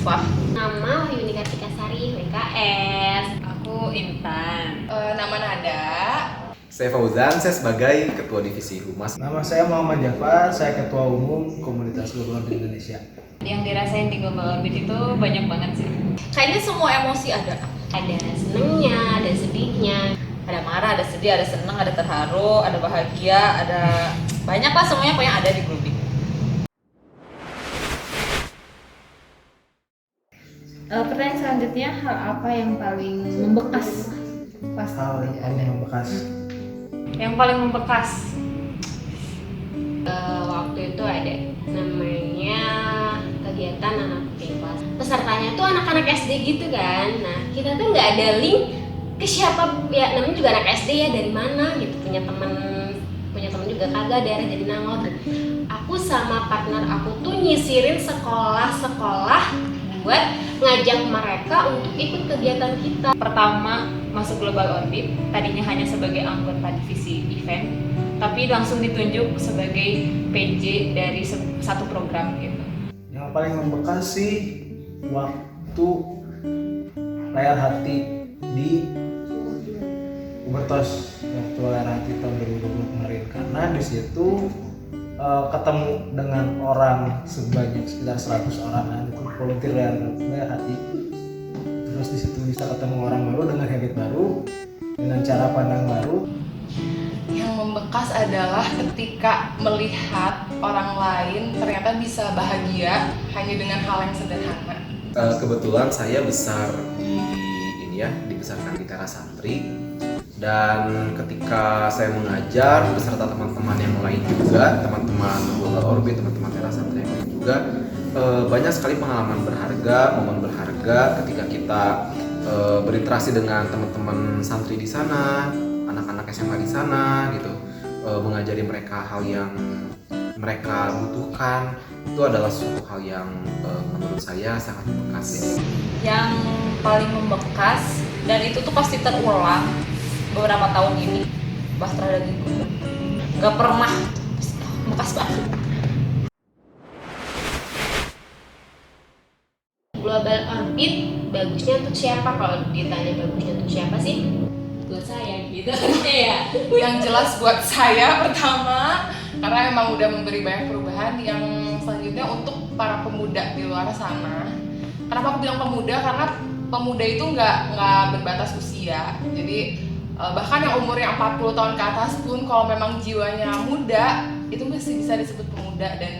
Ulfah. Nama Yuni Kartika Sari, WKS. Aku Intan. Nama Nada. Saya Fauzan, saya sebagai Ketua Divisi Humas. Nama saya Muhammad Jafar, saya Ketua Umum Komunitas Global Orbit Indonesia. Yang dirasain di Global Orbit itu banyak banget sih. Kayaknya semua emosi ada. Ada senengnya, ada sedihnya. Ada marah, ada sedih, ada senang, ada terharu, ada bahagia, ada banyak lah semuanya pokoknya ada di Globit. Pertanyaan selanjutnya, hal apa yang paling membekas pas Hal yang paling membekas. Yang paling membekas. Waktu itu ada namanya kegiatan anak kelas. Pesertanya tuh anak-anak SD gitu kan. Nah kita tuh nggak ada link ke siapa ya, namanya juga anak SD ya, dari mana gitu, punya teman juga kagak, daerah Jatinangor. Aku sama partner aku tuh nyisirin sekolah-sekolah buat ngajak mereka untuk ikut kegiatan kita. Pertama masuk Global Orbit, tadinya hanya sebagai anggota divisi event, tapi langsung ditunjuk sebagai PJ dari satu program gitu. Yang paling membekas sih waktu layar hati di Ubertos, waktu layar hati tahun 2020 kemarin, karena di situ ketemu dengan orang sebanyak sekitar 100 orang itu volunteer layar hati. Terus di situ bisa ketemu orang baru dengan habit baru, dengan cara pandang baru. Yang membekas adalah ketika melihat orang lain ternyata bisa bahagia hanya dengan hal yang sederhana. Kebetulan saya besar dibesarkan di teras santri, dan ketika saya mengajar beserta teman-teman yang lain juga, teman-teman Global Orbit, teman-teman teras santri yang lain juga, banyak sekali pengalaman berharga, momen berharga ketika kita berinteraksi dengan teman-teman santri di sana, anak-anak SMA di sana gitu, mengajari mereka hal yang mereka butuhkan. Itu adalah suatu hal yang menurut saya sangat membekas. Yang paling membekas dan itu tuh pasti terulang beberapa tahun ini, Bastra Daging Kurban. Gak pernah, bekas banget. Global Orbit bagusnya untuk siapa? Kalau ditanya bagusnya untuk siapa sih? Buat saya gitu ya. Yang jelas buat saya pertama, karena memang udah memberi banyak perubahan. Yang selanjutnya untuk para pemuda di luar sana. Kenapa aku bilang pemuda? Karena pemuda itu nggak berbatas usia. Jadi bahkan yang umurnya 40 tahun ke atas pun kalau memang jiwanya muda itu masih bisa disebut pemuda, dan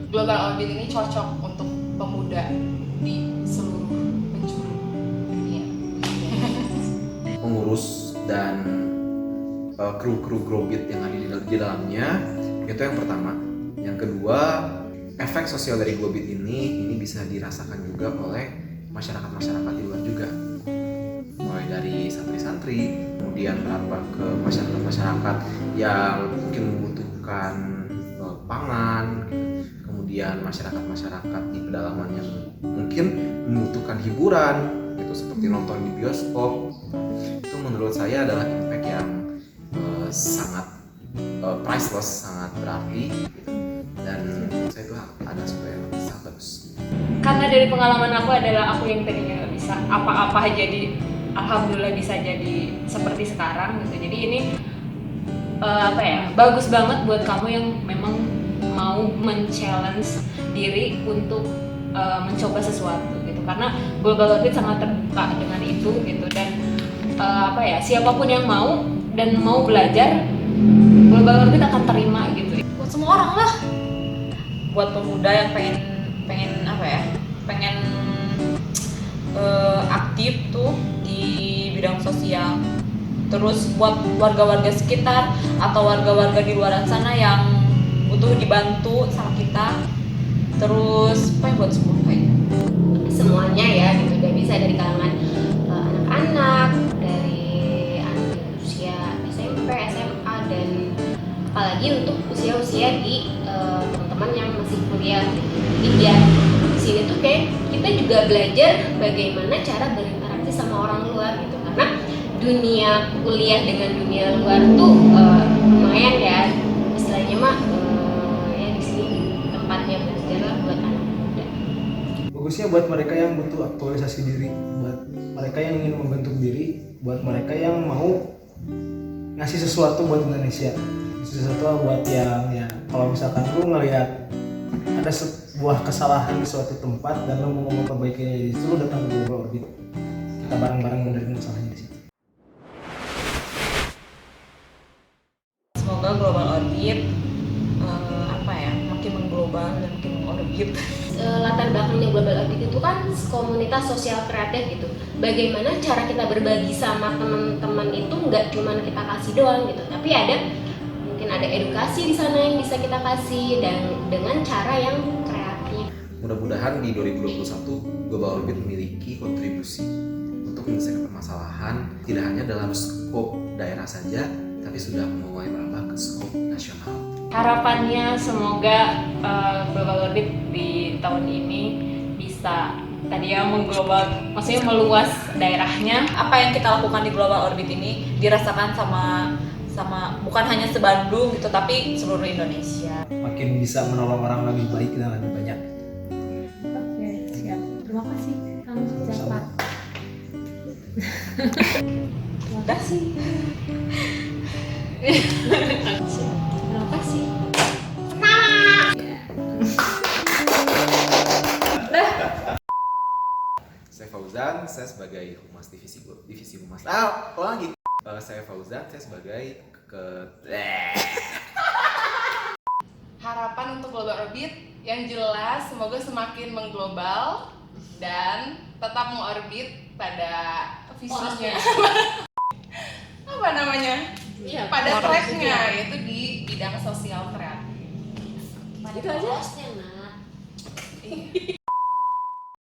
Global Orbit ini cocok untuk pemuda di seluruh penjuru dunia. Mengurus dan kru-kru Globit yang ada di dalamnya, itu yang pertama. Yang kedua, efek sosial dari Globit ini bisa dirasakan juga oleh masyarakat di luar juga, mulai dari santri-santri, kemudian merambah ke masyarakat yang mungkin membutuhkan pangan, kemudian masyarakat di pedalaman yang mungkin membutuhkan hiburan, itu seperti nonton di bioskop. Itu menurut saya adalah impact yang sangat priceless, sangat berarti gitu. Dan saya itu ada supaya sangat bagus. Karena dari pengalaman aku adalah aku yang tadinya nggak bisa apa-apa, jadi alhamdulillah bisa jadi seperti sekarang gitu. Jadi ini bagus banget buat kamu yang memang mau men-challenge diri untuk mencoba sesuatu gitu. Karena Global Orbit sangat terbuka dengan itu gitu, dan siapapun yang mau dan mau belajar, Global Orbit akan terima gitu. Buat semua orang lah, buat pemuda yang pengen aktif tuh di bidang sosial, terus buat warga-warga sekitar atau warga-warga di luar sana yang butuh dibantu sama kita, terus buat semua kayaknya Semuanya ya gitu, udah bisa dari kalangan anak-anak, dari anak usia SMP, SMA, dan apalagi untuk usia-usia di teman-teman yang masih kuliah gitu. Jadi biar di sini tuh kayak kita juga belajar bagaimana cara berinteraksi sama orang luar gitu, karena dunia kuliah dengan dunia luar tuh lumayan ya, istilahnya mah ya di sini tempatnya belajar buat anak muda. bagusnya buat mereka yang butuh aktualisasi diri, buat mereka yang ingin membentuk diri, buat mereka yang mau ngasih sesuatu buat Indonesia, ngasih sesuatu buat yang ya kalau misalkan lu ngelihat ada sebuah kesalahan di suatu tempat dan lu mau memperbaikinya di situ, lu datang ke Global Orbit, kita bareng-bareng benerin masalahnya di situ. Semoga Global Orbit makin mengglobal dan makin mengorbit. Latar belakangnya Global Orbit itu kan komunitas sosial kreatif gitu. Bagaimana cara kita berbagi sama teman-teman itu nggak cuma kita kasih doang gitu, tapi mungkin ada edukasi di sana yang bisa kita kasih dan dengan cara yang kreatif. Mudah-mudahan di 2021 Global Orbit memiliki kontribusi untuk menyelesaikan permasalahan tidak hanya dalam skop daerah saja, tapi sudah mulai merambah ke skop nasional. Harapannya semoga Global Orbit di tahun ini bisa mengglobal, maksudnya meluas daerahnya. Apa yang kita lakukan di Global Orbit ini dirasakan sama bukan hanya se-Bandung gitu, tapi seluruh Indonesia. Makin bisa menolong orang lebih baik dan lebih banyak. Oke, siap. Terima kasih Kang Jafar. Terima kasih. Terima kasih. Saya Fauzan, saya sebagai humas divisi humas. Saya Fauzan, saya sebagai Harapan untuk Global Orbit yang jelas semoga semakin mengglobal dan tetap mengorbit pada visinya. Apa namanya? Iya, Pada tracknya, yaitu di bidang sosial kreatif. Pada polosnya, Mas.